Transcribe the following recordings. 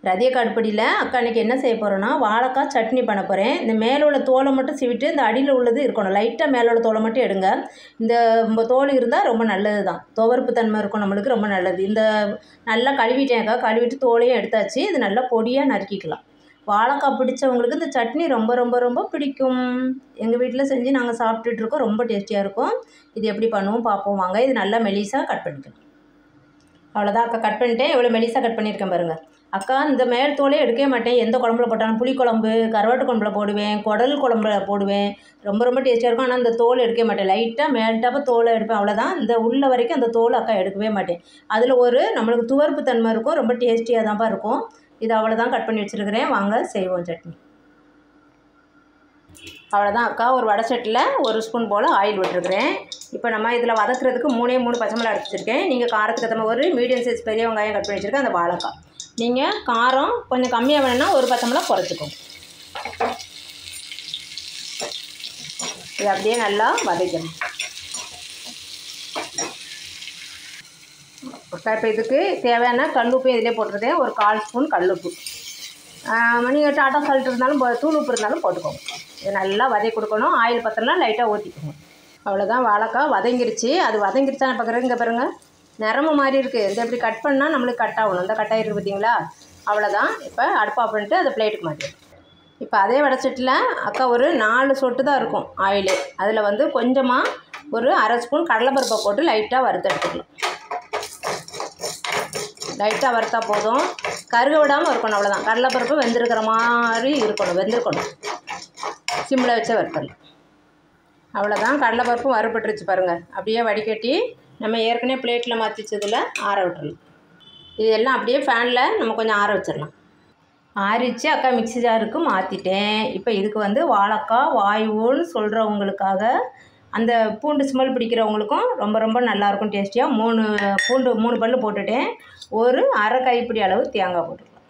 ரதியக்கா அடுப்படியில் அக்கா அன்றைக்கி என்ன செய்ய போகிறோன்னா வாழைக்காய் சட்னி பண்ண போகிறேன். இந்த மேலே உள்ள தோலை மட்டும் சீவிட்டு இந்த அடியில் உள்ளது இருக்கணும். லைட்டாக மேலே உள்ள தோலை மட்டும் எடுங்க. இந்த தோல் இருந்தால் ரொம்ப நல்லது தான். துவர்ப்பு தன்மை இருக்கும், நம்மளுக்கு ரொம்ப நல்லது. இந்த நல்லா கழுவிட்டேன்க்கா, கழுவிட்டு தோலையும் எடுத்தாச்சு. இது நல்லா பொடியாக நறுக்கிக்கலாம். வாழைக்காய் பிடிச்சவங்களுக்கு இந்த சட்னி ரொம்ப ரொம்ப ரொம்ப பிடிக்கும். எங்கள் வீட்டில் செஞ்சு நாங்கள் சாப்பிட்டுட்ருக்கோம். ரொம்ப டேஸ்டியாக இருக்கும். இது எப்படி பண்ணுவோம் பார்ப்போம் வாங்க. இது நல்லா மெலிசாக கட் பண்ணிக்கலாம். அவ்வளோதான் அக்கா, கட் பண்ணிட்டேன். எவ்வளோ மெலிசாக கட் பண்ணியிருக்கேன் பாருங்கள். அக்கா இந்த மேல் தோலே எடுக்கவே மாட்டேன். எந்த குழம்புல போட்டாலும் புளிக்குழம்பு, கருவாட்டு குழம்புல போடுவேன், குடல் குழம்புல போடுவேன். ரொம்ப ரொம்ப டேஸ்டியாக இருக்கும். ஆனால் இந்த தோல் எடுக்கவே மாட்டேன். லைட்டாக மேல்டாப்ப தோலை எடுப்பேன், அவ்வளோதான். இந்த உள்ள வரைக்கும் அந்த தோல் அக்கா எடுக்கவே மாட்டேன். அதில் ஒரு நம்மளுக்கு துவர்ப்பு தன்மை இருக்கும். ரொம்ப டேஸ்டியாக தான்ப்பா இருக்கும். இது அவ்வளோதான் கட் பண்ணி வச்சுருக்கிறேன். வாங்க செய்வோம் சட்னி. அவ்வளோதான் அக்கா, ஒரு வடை சட்டியில் 1 ஸ்பூன் போல் ஆயில் விட்டுருக்குறேன். இப்போ நம்ம இதில் வதக்கிறதுக்கு 3 பச்சை மிளகாய் எடுத்து வச்சுருக்கேன். நீங்கள் காரத்துக்கு ஏற்ற மாதிரி ஒரு மீடியம் சைஸ் பெரிய வெங்காயம் கட் பண்ணி வச்சுருக்கேன். அந்த வாழைக்காய் நீங்கள் காரம் கொஞ்சம் கம்மியாக வேணும்னா ஒரு பச்சை மிளகாய் குறைச்சிக்கோங்க. இது அப்படியே நல்லா வதக்கணும். இப்போ இதுக்கு தேவையான கல்லுப்பு இதிலே போட்டிருக்கேன். ஒரு 1/4 ஸ்பூன் கல்லுப்பு. நீங்கள் டாட்டா சால்ட் இருந்தாலும் தூள் உப்பு இருந்தாலும் போட்டுக்கோங்க. இது நல்லா வதக்கி கொடுக்கணும். ஆயில் பத்திரம்லாம் லைட்டாக ஊற்றிக்கோங்க. அவ்வளோதான், வாழைக்காய் வதங்கிருச்சு. அது வதங்கிருச்சா பார்க்குறேன். இங்கே பாருங்கள், நிறம மாதிரி இருக்குது. இது எப்படி கட் பண்ணால் நம்மளுக்கு கட் ஆகணும். இந்த கட் ஆகிருக்கு பார்த்தீங்களா? அவ்வளோதான். இப்போ அடுப்பு ஆஃப் பண்ணிட்டு அதை பிளேட்டுக்கு மாற்றிடும். இப்போ அதே வடைச்சட்டில் அக்கா ஒரு 4 சொட்டு தான் இருக்கும் ஆயிலு. அதில் கொஞ்சமாக ஒரு 1/2 ஸ்பூன் கடலைப்பருப்பை போட்டு லைட்டாக வறுத்து எடுத்துக்கலாம். லைட்டாக வறுத்தா போதும். கருக விடாமல் இருக்கணும், அவ்வளோதான். கடலைப்பருப்பு வெந்திருக்கிற மாதிரி வெந்திருக்கணும். சிம்மில் வச்சே வறுத்தரலாம். அவ்வளோதான், கடலைப்பருப்பும் வறுபட்டுருச்சு பாருங்கள். அப்படியே வடிகட்டி நம்ம ஏற்கனவே பிளேட்டில் மாற்றி வச்சதில் ஆற விட்டுறலாம். இது எல்லாம் அப்படியே ஃபேனில் நம்ம கொஞ்சம் ஆற வச்சிடலாம். ஆறிச்சு அக்கா மிக்ஸி ஜாருக்கு மாற்றிட்டேன். இப்போ இதுக்கு வாழைக்காய் வாய்வுன்னு சொல்கிறவங்களுக்காக, அந்த பூண்டு ஸ்மெல் பிடிக்கிறவங்களுக்கும் ரொம்ப ரொம்ப நல்லாயிருக்கும் டேஸ்டியாக. 3 பல்லு போட்டுட்டேன். ஒரு 1/2 கைப்பிடி அளவு தேங்காய் போட்டுக்கலாம்.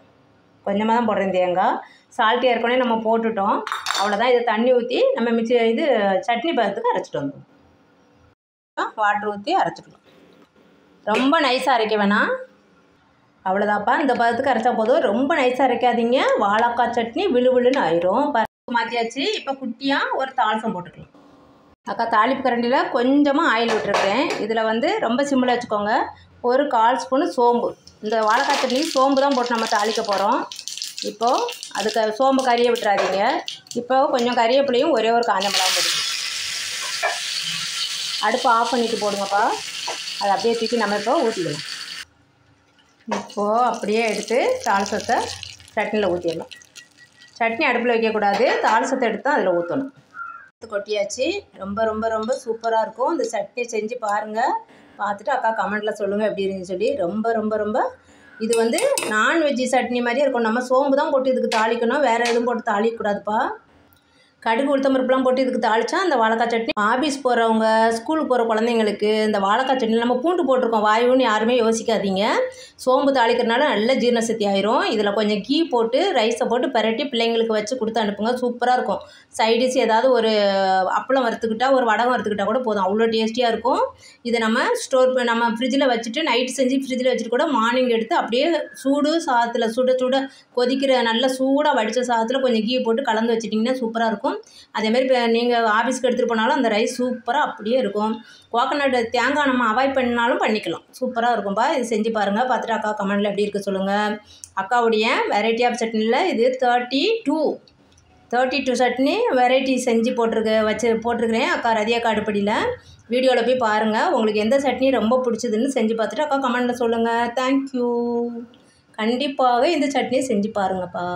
கொஞ்சமாக தான் போடுறேன் தேங்காய். சால்ட்டு ஏற்கனவே நம்ம போட்டுட்டோம். அவ்வளோதான். இதை தண்ணி ஊற்றி நம்ம சட்னி பதத்துக்கு அரைச்சிட்டு வந்துடும். வாட்டர் ஊற்றி அரைச்சிக்கலாம். ரொம்ப நைஸாக அரைக்க வேணாம். அவ்வளோதான்ப்பா, இந்த பதத்துக்கு அரைச்சா போதும். ரொம்ப நைஸாக அரைக்காதீங்க, வாழைக்காய் சட்னி விழுவிழுன்னு ஆயிரும். மாற்றியாச்சு. இப்போ குட்டியாக ஒரு தாளிசம் போட்டுக்கலாம். அக்கா தாளிப்பு கரண்டியில் கொஞ்சமாக ஆயில் விட்டுருக்கேன். இதில் ரொம்ப சிம்மில் வச்சுக்கோங்க. ஒரு 1/4 ஸ்பூனு சோம்பு. இந்த வாழைக்காய் சட்னி சோம்பு தான் போட்டு நம்ம தாளிக்க போகிறோம். இப்போது அதுக்கு சோம்பு கறியை விட்டுறாதீங்க. இப்போ கொஞ்சம் கறிவேப்பிலையும் ஒரே ஒரு காஞ்ச மிளகாய் போடுங்க. அடுப்பு ஆஃப் பண்ணிவிட்டு போடுங்கப்பா. அதை அப்படியே தூக்கி நம்ம இப்போ ஊற்றிக்கலாம். இப்போது அப்படியே எடுத்து தாளிசத்தை சட்னியில் ஊற்றிடலாம். சட்னி அடுப்பில் வைக்கக்கூடாது, தாளிசத்தை எடுத்து தான் அதில் ஊற்றணும். கொட்டியாச்சு. ரொம்ப ரொம்ப ரொம்ப சூப்பராக இருக்கும். இந்த சட்னி செஞ்சு பாருங்கள். பார்த்துட்டு அக்கா கமெண்ட்டில் சொல்லுங்கள் எப்படி இருந்துன்னு சொல்லி. ரொம்ப ரொம்ப ரொம்ப இது நான்வெஜ்ஜி சட்னி மாதிரியே இருக்கும். நம்ம சோம்பு தான் போட்டு இதுக்கு தாளிக்கணும், வேறு எதுவும் போட்டு தாளிக்கக்கூடாதுப்பா. கடுகு உளுத்தம்பருப்புலாம் போட்டு இதுக்கு தாளித்தா அந்த வாழைக்காய் சட்னி ஆஃபீஸ் போகிறவங்க, ஸ்கூலுக்கு போகிற குழந்தைங்களுக்கு இந்த வாழைக்காய் சட்னி நம்ம பூண்டு போட்டிருக்கோம், வாயுன்னு யாருமே யோசிக்காதீங்க. சோம்பு தாளிக்கிறதுனால நல்ல ஜீரணசக்தி ஆயிரும். இதில் கொஞ்சம் கீ போட்டு ரைஸை போட்டு பரட்டி பிள்ளைங்களுக்கு வச்சு கொடுத்து அனுப்புங்க. சூப்பராக இருக்கும். சைடிஷ் ஏதாவது ஒரு அப்பளம் வறுத்துக்கிட்டா, ஒரு வடகம் வறுத்துக்கிட்டால் கூட போதும். அவ்வளோ டேஸ்டியாக இருக்கும். இதை நம்ம ஃப்ரிட்ஜில் வச்சுட்டு நைட்டு செஞ்சு ஃப்ரிட்ஜில் வச்சுட்டு கூட மார்னிங் எடுத்து அப்படியே சூடு சாதத்தில் சுட கொதிக்கிற நல்ல சூடாக வடித்த சாதத்தில் கொஞ்சம் கீ போட்டு கலந்து வச்சிட்டிங்கன்னா சூப்பராக இருக்கும். அதேமாதிரி இப்போ நீங்கள் ஆஃபீஸ்க்கு எடுத்துகிட்டு போனாலும் அந்த ரைஸ் சூப்பராக அப்படியே இருக்கும். கோகனட் தேங்காய் நம்ம அவாய்ட் பண்ணாலும் பண்ணிக்கலாம். சூப்பராக இருக்கும்பா. இது செஞ்சு பாருங்கள். பார்த்துட்டு அக்கா கமெண்டில் எப்படி இருக்குது சொல்லுங்கள். அக்காவுடைய வெரைட்டி ஆஃப் சட்னியில் இது 32 சட்னி வெரைட்டி செஞ்சு போட்டிருக்கிறேன் அக்கா ரதியக்கா அடுப்படியில். வீடியோவில் போய் பாருங்கள். உங்களுக்கு எந்த சட்னி ரொம்ப பிடிச்சதுன்னு செஞ்சு பார்த்துட்டு அக்கா கமெண்டில் சொல்லுங்கள். தேங்க்யூ. கண்டிப்பாக இந்த சட்னியை செஞ்சு பாருங்கப்பா.